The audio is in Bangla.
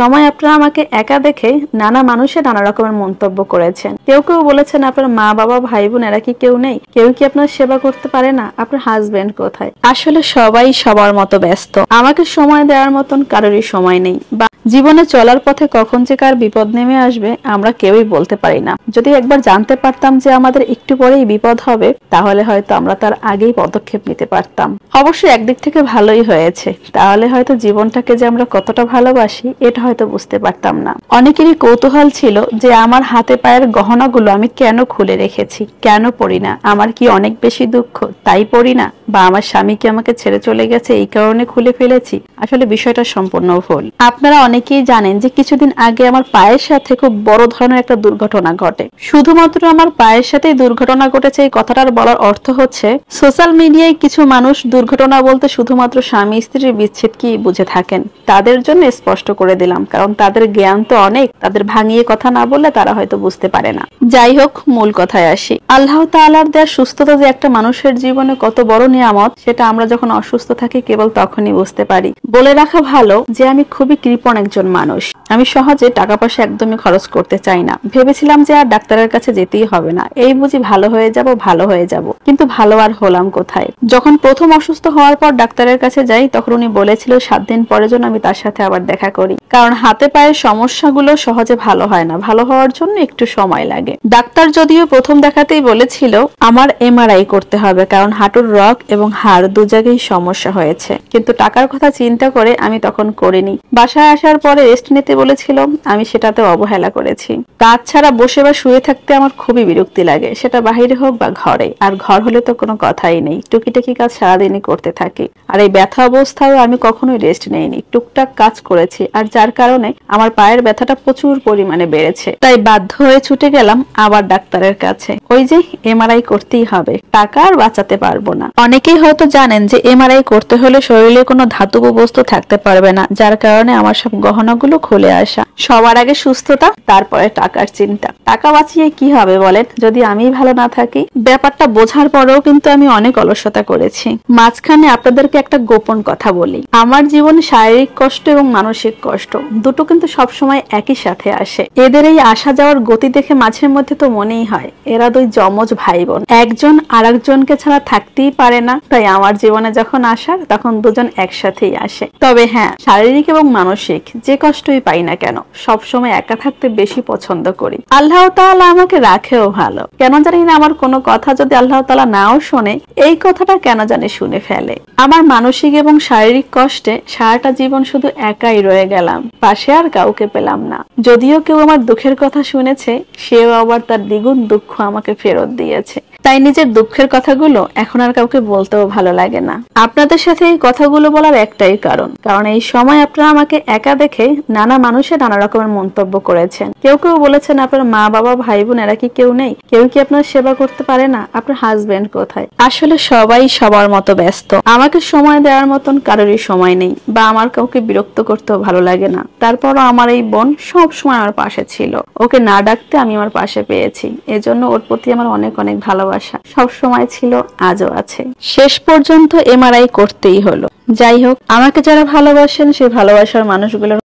সময় আপনারা আমাকে একা দেখে নানা মানুষের নানা রকমের মন্তব্য করেছেন। কেউ কেউ বলেছেন আপনার মা বাবা ভাই বোন এরা কি কেউ নেই, কেউ কি আপনার সেবা করতে পারে না, আপনার হাজবেন্ড কোথায়? আসলে সবাই সবার মতো ব্যস্ত, আমাকে সময় দেওয়ার মতন কারোরই সময় নেই। বা জীবনে চলার পথে কখন যে কার বিপদ নেমে আসবে আমরা কেউই বলতে পারি না। যদি একবার জানতে পারতাম যে আমাদের একটু পরেই বিপদ হবে, তাহলে হয়তো আমরা তার আগেই পদক্ষেপ নিতে পারতাম। অবশ্যই একদিক থেকে ভালোই হয়েছে, তাহলে হয়তো জীবনটাকে যে আমরা কতটা ভালোবাসি এটা হয়তো বুঝতে পারতাম না। অনেকেরই কৌতূহল ছিল যে আমার হাতে পায়ের গহনাগুলো আমি কেন খুলে রেখেছি, কেন পরি না, আমার কি অনেক বেশি দুঃখ তাই পরি না, বা আমার স্বামী কি আমাকে ছেড়ে চলে গেছে এই কারণে খুলে ফেলেছি। আসলে বিষয়টা সম্পূর্ণ ভুল। আপনারা অনেকেই জানেন যে কিছুদিন আগে আমার পায়ের সাথে খুব বড় ধরনের একটা দুর্ঘটনা ঘটে। শুধুমাত্র আমার পায়ের সাথেই দুর্ঘটনা ঘটেছে এই কথাটার বলার অর্থ হচ্ছে সোশ্যাল মিডিয়ায় কিছু মানুষ দুর্ঘটনা বলতে শুধুমাত্র স্বামী স্ত্রীর বিচ্ছেদ কি বুঝে থাকেন। তাদের জন্য স্পষ্ট করে দিলাম, কারণ তাদের জ্ঞান তো অনেক, তাদের ভাঙিয়ে কথা না বললে তারা হয়তো বুঝতে পারে না। যাই হোক, মূল কথায় আসি। আল্লাহ তাআলার দেয়া সুস্থতা যে একটা মানুষের জীবনে কত বড় নিয়ামত, সেটা আমরা যখন অসুস্থ থাকি কেবল তখনই বুঝতে পারি। বলে রাখা ভালো যে আমি খুবই কৃপণ একজন মানুষ। আমি সহজে টাকা পয়সা একদমই খরচ করতে চাই না। ভেবেছিলাম যে আর ডাক্তারের কাছে যেতেই হবে না, এই বুঝি ভালো হয়ে যাব, কিন্তু ভালো আর হলাম কোথায়। যখন প্রথম অসুস্থ হওয়ার পর ডাক্তারের কাছে যাই, তখন উনি বলেছিল 7 দিন পরে যেন আমি তার সাথে আবার দেখা করি, কারণ হাতে পায়ের সমস্যাগুলো সহজে ভালো হয় না, ভালো হওয়ার জন্য একটু সময় লাগে। ডাক্তার যদিও প্রথম দেখাতেই বলেছিল আমার এমআরআই করতে হবে, কারণ হাঁটুর রগ এবং হাড় দু জায়গায় সমস্যা হয়েছে, কিন্তু টাকার কথা চিন্তা করে আমি তখন করিনি। বাসায় আসার পরে রেস্ট নিতে বলেছিল, আমি সেটাতে অবহেলা করেছি। কাজ ছাড়া বসে বা শুয়ে থাকতে আমার খুবই বিরক্তি লাগে, সেটা বাহিরে হোক বা ঘরে। আর ঘর হলে তো কোনো কথাই নেই, টুকিটাকি কাজ সারাদিনই করতে থাকি। আর এই ব্যথা অবস্থায়ও আমি কখনোই রেস্ট নেইনি, টুকটাক কাজ করেছি, আর যার কারণে আমার পায়ের ব্যথাটা প্রচুর পরিমাণে বেড়েছে। তাই বাধ্য হয়ে ছুটে গেলাম আবার ডাক্তারের কাছে। ওই যে এমআরআই করতেই হবে, টাকা আর বাঁচাতে পারবো না। অনেকেই হয়তো জানেন যে এমআরআই করতে হলে শরীরে কোনো ধাতব বস্তু থাকতে পারবে না, যার কারণে আমার সব গহনাগুলো খুলে আসা। সবার আগে সুস্থতা, তারপরে টাকার চিন্তা। টাকা বাঁচিয়ে কি হবে বলেন যদি আমি ভালো না থাকি? ব্যাপারটা বোঝার পরেও কিন্তু আমি অনেক অলসতা করেছি। মাঝখানে আপনাদেরকে একটা গোপন কথা বলি, আমার জীবনে শারীরিক কষ্ট এবং মানসিক কষ্ট দুটো কিন্তু সবসময় একই সাথে আসে। এদের এই আসা যাওয়ার গতি দেখে মাঝে মধ্যে তো মনেই হয় এরা দুই যমজ ভাই বোন, একজন আরেকজনকে ছাড়া থাকতেই পারে না। তাই আমার জীবনে যখন আসার তখন দুজন একসাথেই আসে। তবে হ্যাঁ, শারীরিক এবং মানসিক যে কষ্টই পাই না কেন সবসময় একা থাকতে বেশি পছন্দ করি। আল্লাহ তাআলা আমাকে রাখেও ভালো, কেন জানি না আমার কোনো কথা যদি আল্লাহ তাআলা নাও শোনে, এই কথাটা কেন জানি শুনে ফেলে। আমার মানসিক এবং শারীরিক কষ্টে সারাটা জীবন শুধু একাই রয়ে গেলাম, পাশে আর কাউকে পেলাম না। যদিও কেউ আমার দুঃখের কথা শুনেছে, সেও আবার তার দ্বিগুণ দুঃখ আমাকে ফেরত দিয়েছে। তাই নিজের দুঃখের কথাগুলো এখন আর কাউকে বলতেও ভালো লাগে না। আপনাদের সাথে এই কথাগুলো বলার একটাই কারণ এই সময় আপনারা আমাকে একা দেখে নানা মানুষের নানা রকমের মন্তব্য করেছেন। কেউ কেউ বলেছেন আপনার মা বাবা ভাই বোন এরা কি কেউ নেই, কেউ কি আপনার সেবা করতে পারে না, আপনার হাজবেন্ড কোথায়? আসলে সবাই সবার মতো ব্যস্ত, আমাকে সময় দেওয়ার মতন কারোরই সময় নেই, বা আমার কাউকে বিরক্ত করতেও ভালো লাগে না। তারপরও আমার এই বোন সব সময় আমার পাশে ছিল, ওকে না ডাকতে আমি আমার পাশে পেয়েছি। এজন্য ওর প্রতি আমার অনেক অনেক ভালোবাসা সব সময় ছিল, আজও আছে। শেষ পর্যন্ত এমআরআই করতেই হলো। যাই হোক, আমাকে যারা ভালোবাসেন সেই ভালোবাসার মানুষগুলোর